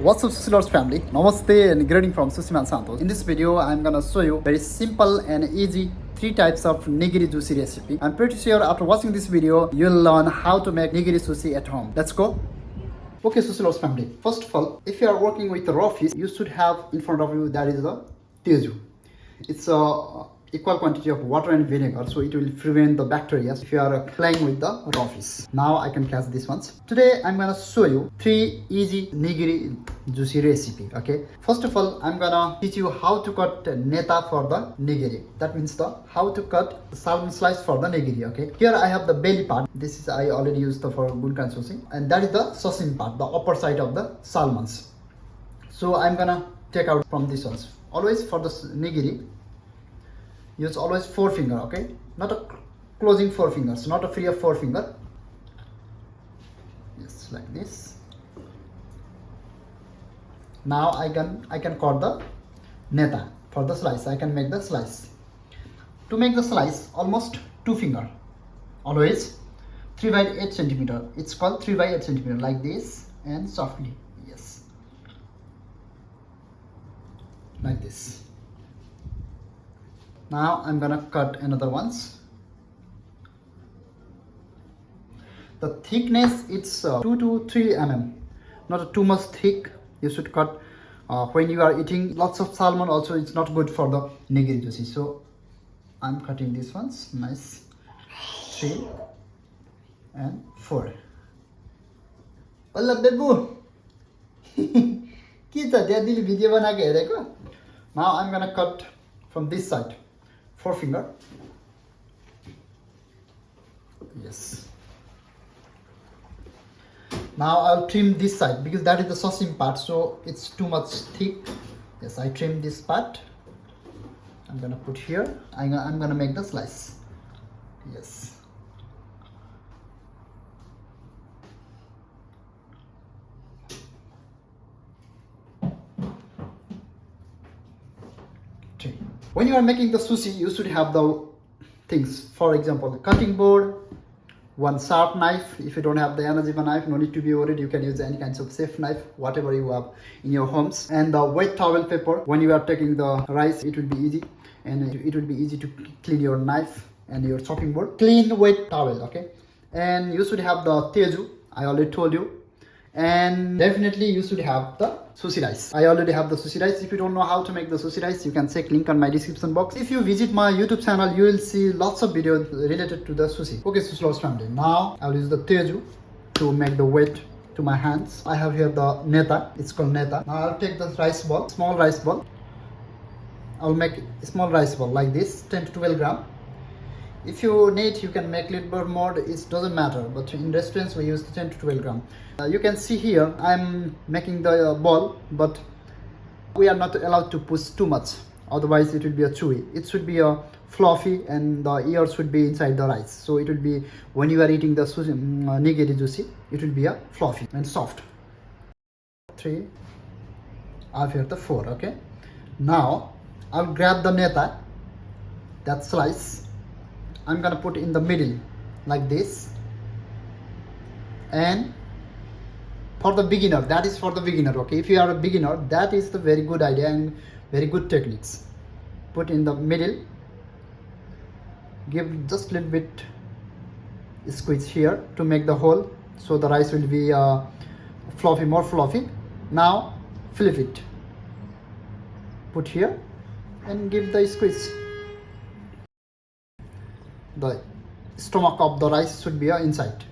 What's up, Sushi Lovers family? Namaste and greeting from Sushiman Santosh. In this video, I'm gonna show you very simple and easy 3 types of Nigiri Sushi recipe. I'm pretty sure after watching this video, you'll learn how to make Nigiri Sushi at home. Let's go. Okay, Sushi Lovers family. First of all, if you are working with the raw fish, you should have in front of you that is the teju. It's a equal quantity of water and vinegar, so it will prevent the bacteria if you are playing with the raw fish. Now I can catch these ones. Today I'm gonna show you 3 easy nigiri sushi recipe. Okay, first of all I'm gonna teach you how to cut neta for the nigiri. That means the how to cut the salmon slice for the nigiri. Okay, here I have the belly part. This is I already used for bunkan sushi, and that is the sashimi part, the upper side of the salmons. So I'm gonna take out from these ones. Always for the nigiri, use always 4 finger, okay, not a closing 4 fingers, not a free of 4 finger. Yes, like this. Now I can cut the neta for the slice. I can make the slice. To make the slice, almost 2 finger, always 3 by 8 centimeter. It's called 3 by 8 centimeter, like this, and softly. Yes, like this. Now I'm gonna cut another ones. The thickness it's 2 to 3 mm, not too much thick. You should cut when you are eating lots of salmon. Also, it's not good for the nigiri sushi. So I'm cutting these ones. Nice, 3 and 4. Hola bebu. Now I'm gonna cut from this side. 4 finger. Yes. Now I'll trim this side because that is the sashimi part, so it's too much thick. Yes, I trim this part. I'm gonna put here. I'm gonna make the slice. Yes. When you are making the sushi, you should have the things. For example, cutting board, 1 sharp knife. If you don't have the energy of a knife, no need to be worried. You can use any kinds of safe knife, whatever you have in your homes. And the wet towel paper. When you are taking the rice, it will be easy, and it will be easy to clean your knife and your chopping board. Clean wet towel, okay. And you should have the teju. I already told you. And definitely you should have the sushi rice. I already have the sushi rice. If you don't know how to make the sushi rice, you can check link on my description box. If you visit my YouTube channel, you will see lots of videos related to the sushi. Okay, Sushi Lovers family. Now I will use the teju to make the weight to my hands. I have here the neta. It's called neta. Now I'll take the rice ball, small rice ball. I'll make a small rice ball like this, 10 to 12 gram. If you need, you can make little bit more. It doesn't matter, but in restaurants we use 10 to 12 gram. You can see here I'm making the ball, but we are not allowed to push too much, otherwise it will be a chewy. It should be a fluffy, and the ear should be inside the rice, so it will be when you are eating the sushi, nigiri sushi, it will be a fluffy and soft. 3, I have here the 4. Okay, now I'll grab the neta, that slice. I'm gonna put in the middle like this. And for the beginner, that is for the beginner, okay. If you are a beginner, that is the very good idea and very good techniques. Put in the middle, give just a little bit squeeze here to make the hole, so the rice will be fluffy, more fluffy. Now flip it, put here and give the squeeze. The stomach of the rice should be inside.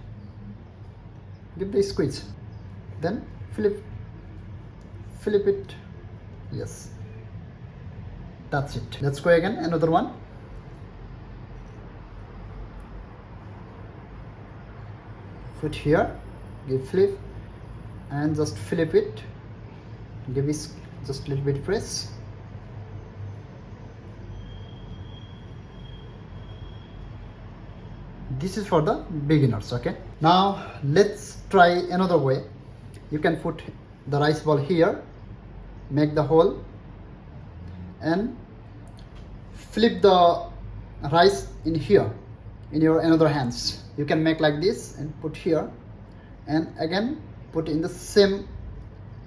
Give the squeeze, then flip it. Yes, that's it. Let's go again, another one. Put here, give flip, and just flip it. Give it just a little bit press. This is for the beginners, okay. Now let's try another way. You can put the rice ball here, make the hole, and flip the rice in here in your another hands. You can make like this and put here, and again put in the same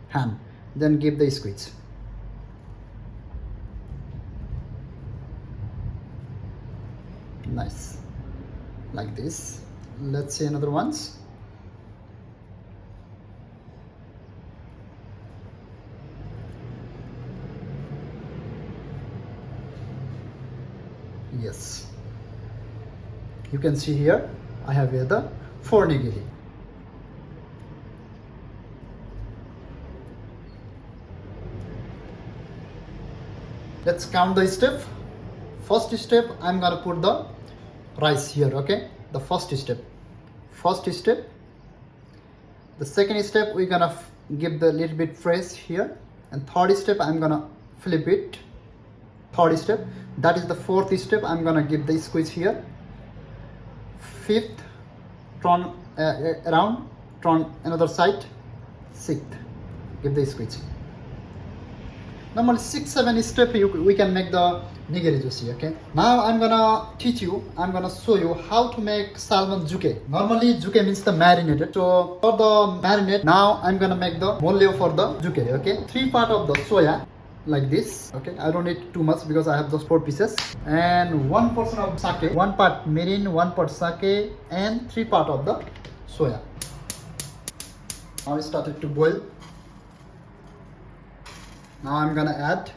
hand. then give the squeeze. Nice, like this. Let's see another ones. Yes, you can see here I have here the 4 nigiri. Let's count the step. First step, I'm gonna put the rice here. Okay, the first step. The second step, we're gonna give the little bit fresh here, and third step, I'm gonna flip it. Third step, that is the fourth step, I'm gonna give the squeeze here. Fifth, turn around, turn another side. Sixth, give the squeeze. Normally 6-7 step we can make the nigiri sushi. Okay, now I'm gonna show you how to make salmon zuke. Normally zuke means the marinated. So for the marinade, now I'm gonna make the molle for the zuke. Okay, 3 part of the soya like this. Okay, I don't need too much because I have those 4 pieces, and 1% of sake, 1 part mirin, 1 part sake, and 3 part of the soya. Now it started to boil. Now I'm gonna add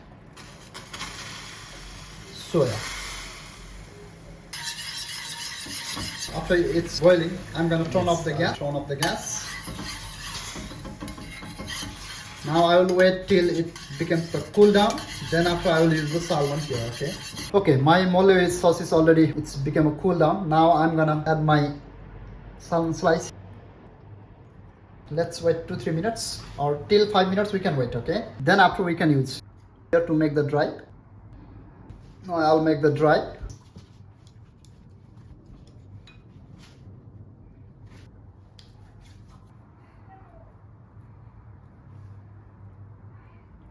soya. After it's boiling, I'm gonna turn off the gas. Now I will wait till it becomes the cool down. Then after I will use the salmon here. Okay, my molle sauce is already, it's become a cool down. Now I'm gonna add my salmon slice. Let's wait 2-3 minutes or till 5 minutes we can wait. Okay, then after we can use here to make the dry. Now I'll make the dry.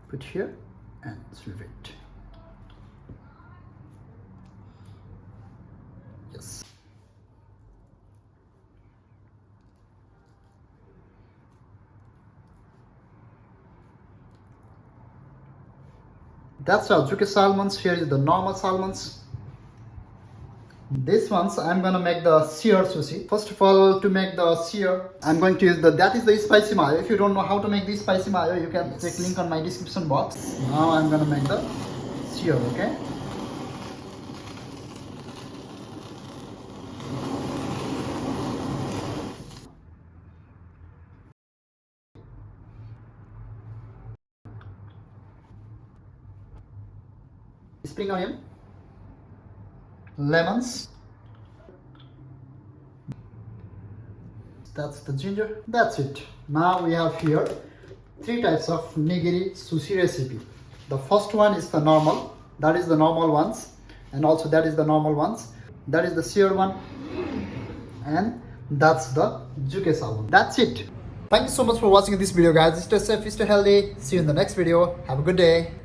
Put here and serve it. Yes. That's our Zuke salmons. Here is the normal salmons. This ones I'm gonna make the seared sushi. First of all, to make the sear, I'm going to use that is the spicy mayo. If you don't know how to make this spicy mayo, you can check link on my description box. Now I'm gonna make the sear. Okay. Spring onion, lemons, that's the ginger, that's it. Now we have here 3 types of nigiri sushi recipe. The first one is the normal, that is the normal ones, and also that is the normal ones, that is the seared one, and that's the Zuke salmon. That's it. Thank you so much for watching this video, guys. Stay safe, stay healthy. See you in the next video. Have a good day.